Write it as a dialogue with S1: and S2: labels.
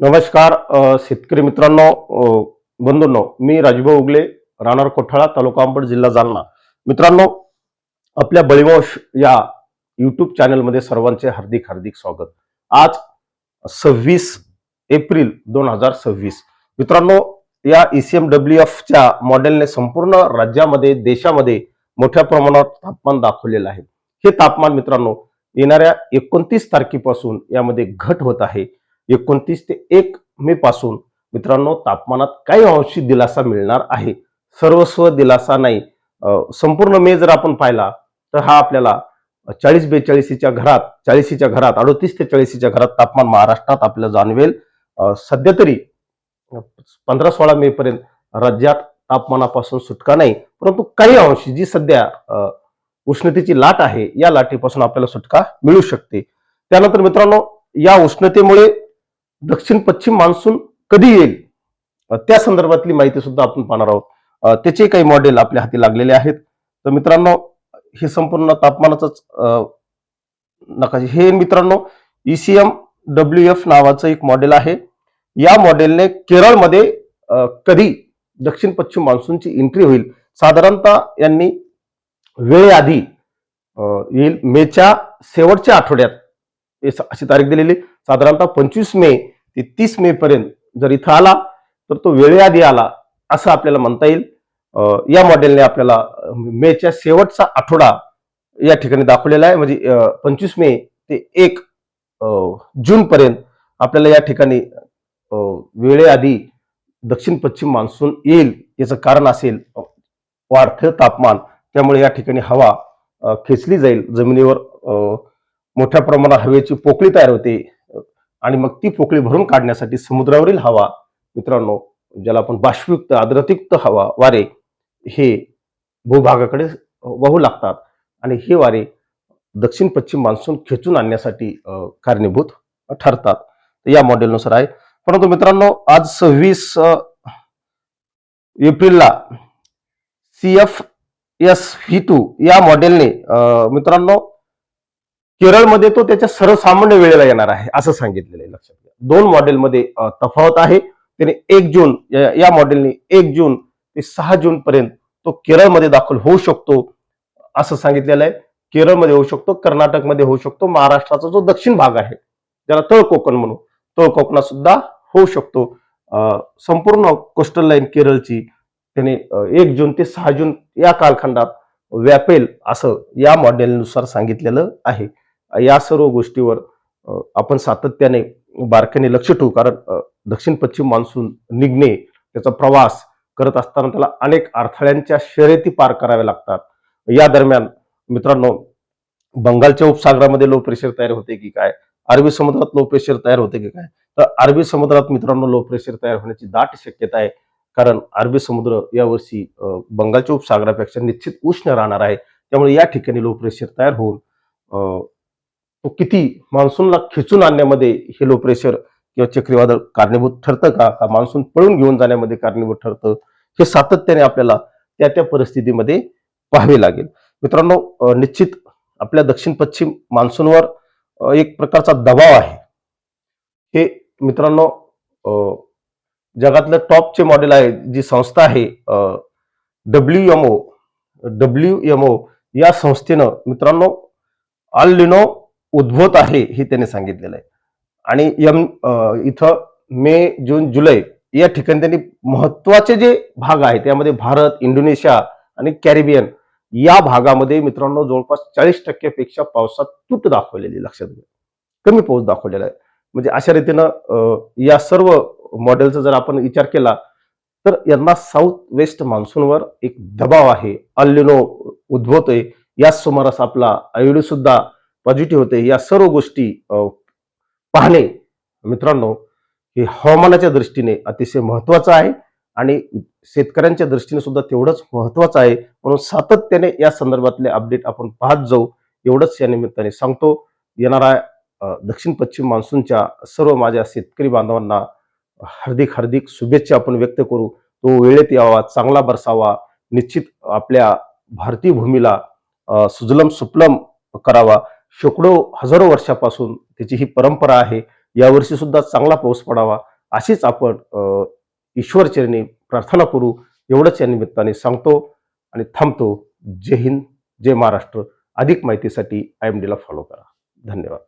S1: नमस्कार शेतकरी मित्रांनो, बंधूंनो, मी राजभाऊ उगले, राहणार कोठाळा, तालुका अंबड, जिल्हा जालना. मित्रांनो, आपल्या बळीवंश या युट्यूब चॅनलमध्ये सर्वांचे हार्दिक हार्दिक स्वागत. आज 26 एप्रिल 2026. मित्रांनो, या ECMWF मॉडेलने संपूर्ण राज्यामध्ये, देशामध्ये मोठ्या प्रमाणात तापमान दाखवलेलं आहे. हे तापमान मित्रांनो येणाऱ्या 29 तारखेपासून यामध्ये घट होत आहे. 29 ते 1 मे पासून मित्रांनो तापमानात काही अंशी दिलासा मिळणार आहे. सर्वस्व दिलासा नाही. संपूर्ण मे जर आपण पाहिला तर हा आपल्याला 40-42च्या घरात, 40च्या घरात, 38 ते 40च्या घरात तापमान महाराष्ट्रात आपल्याला जाणवेल. सध्या तरी 15-16 मे पर्यंत राज्यात तापमानापासून सुटका नाही, परंतु काही अंशी जी सध्या उष्णतेची लाट आहे या लाटेपासून आपल्याला सुटका मिळू शकते. त्यानंतर मित्रांनो, या उष्णतेमुळे दक्षिण पश्चिम मान्सून कधी येईल त्या संदर्भातली माहिती सुद्धा आपण पाहणार आहोत. त्याचे काही मॉडेल आपल्या हाती लागलेले आहेत. तर मित्रांनो, हे संपूर्ण तापमानाचंच नकाशे. हे मित्रांनो ECMWF नावाचं एक मॉडेल आहे. या मॉडेलने केरळमध्ये कधी दक्षिण पश्चिम मान्सूनची एंट्री होईल साधारणतः यांनी वेळेआधी येईल. मेच्या शेवटच्या आठवड्यात अशी तारीख दिलेली. साधारणतः 25 मे ते 30 मे पर्यंत जर इथं आला तर तो वेळेआधी आला असं आपल्याला म्हणता येईल. या मॉडेलने आपल्याला मेच्या शेवटचा आठवडा या ठिकाणी दाखवलेला आहे. म्हणजे 25 मे ते 1 जून पर्यंत आपल्याला या ठिकाणी वेळेआधी दक्षिण पश्चिम मान्सून येईल. याचं कारण असेल वाढतं तापमान. त्यामुळे या ठिकाणी हवा खेचली जाईल. जमिनीवर मोठ्या प्रमाणात हवेची पोकळी तयार होते आणि मग ती पोकळी भरून काढण्यासाठी समुद्रावरील हवा मित्रांनो, ज्याला आपण बाष्पयुक्त, आर्द्रतायुक्त हवा, वारे हे भूभागाकडे वाहू लागतात आणि हे वारे दक्षिण पश्चिम मान्सून खेचून आणण्यासाठी कारणीभूत ठरतात. या मॉडेलनुसार आहे. परंतु मित्रांनो, आज 26 एप्रिलला CFS-V2 या मॉडेलने मित्रांनो केरळमध्ये तो त्याच्या सर्वसामान्य वेळेला येणार आहे असं सांगितलेलं आहे. लक्षात घ्या, दोन मॉडेलमध्ये तफावत आहे. त्याने 1 जून या मॉडेलने 1 जून ते 6 जून पर्यंत तो केरळमध्ये दाखल होऊ शकतो असं सांगितलेलं आहे. केरळमध्ये होऊ शकतो, कर्नाटकमध्ये होऊ शकतो, महाराष्ट्राचा जो दक्षिण भाग आहे ज्याला तळ कोकण म्हणू, तळ कोकणात सुद्धा होऊ शकतो. संपूर्ण कोस्टल लाईन केरळची त्याने 1 जून ते 6 जून या कालखंडात व्यापेल असं या मॉडेलनुसार सांगितलेलं आहे. या सर्व गोष्टीवर आपण सातत्याने बारकाईने लक्ष ठेवू, कारण दक्षिण पश्चिम मान्सून निघणे, त्याचा प्रवास करत असताना त्याला अनेक अडथळ्यांच्या शर्यती पार कराव्या लागतात. या दरम्यान मित्रांनो, बंगालच्या उपसागरामध्ये लो प्रेशर तयार होते की काय, अरबी समुद्रात लो प्रेशर तयार होते की काय, तर अरबी समुद्रात मित्रांनो लो प्रेशर तयार होण्याची दाट शक्यता आहे. कारण अरबी समुद्र यावर्षी बंगालच्या उपसागरापेक्षा निश्चित उष्ण राहणार आहे. त्यामुळे या ठिकाणी लो प्रेशर तयार होऊन तो किती मान्सूनला खेचून आणण्यामध्ये हे लो प्रेशर किंवा चक्रीवादळ कारणीभूत ठरतं का मान्सून पळून घेऊन जाण्यामध्ये कारणीभूत ठरतं, हे सातत्याने आपल्याला त्या त्या परिस्थितीमध्ये पाहावे लागेल. मित्रांनो, निश्चित आपल्या दक्षिण पश्चिम मान्सूनवर एक प्रकारचा दबाव आहे. हे मित्रांनो जगातलं टॉपचे मॉडेल आहे, जी संस्था आहे WMO या संस्थेनं मित्रांनो अल निनो उद्भवत आहे हे त्याने सांगितलेलं आहे. आणि इथं मे, जून, जुलै या ठिकाणी त्यांनी महत्वाचे जे भाग आहेत त्यामध्ये भारत, इंडोनेशिया आणि कॅरिबियन या भागामध्ये मित्रांनो जवळपास 40% पेक्षा पावसात तूट दाखवलेली. लक्षात घ्या, कमी पाऊस दाखवलेला आहे. म्हणजे अशा रीतीनं या सर्व मॉडेलचा जर आपण विचार केला तर यांना साऊथ वेस्ट मान्सूनवर एक दबाव आहे. अल निनो उद्भवतोय. याच सुमारास आपला आयोडी सुद्धा पॉझिटिव्ह होते. या सर्व गोष्टी पाहणे मित्रांनो हे हवामानाच्या दृष्टीने अतिशय महत्वाचं आहे आणि शेतकऱ्यांच्या दृष्टीने सुद्धा तेवढंच महत्वाचं आहे. म्हणून सातत्याने या संदर्भातले अपडेट आपण पाहत जाऊ, एवढंच या निमित्ताने सांगतो. येणारा दक्षिण पश्चिम मान्सूनच्या सर्व माझ्या शेतकरी बांधवांना हार्दिक हार्दिक शुभेच्छा आपण व्यक्त करू. तो वेळेत यावा, चांगला बरसावा, निश्चित आपल्या भारतीय भूमीला सुजलम सुफलम करावा. शेकडो हजारो वर्षापासून त्याची ही परंपरा आहे. यावर्षी सुद्धा चांगला पाऊस पडावा अशीच आपण ईश्वरचरणी प्रार्थना करू, एवढंच या निमित्ताने सांगतो आणि थांबतो. जय हिंद, जय महाराष्ट्र. अधिक माहितीसाठी IMD ला फॉलो करा. धन्यवाद.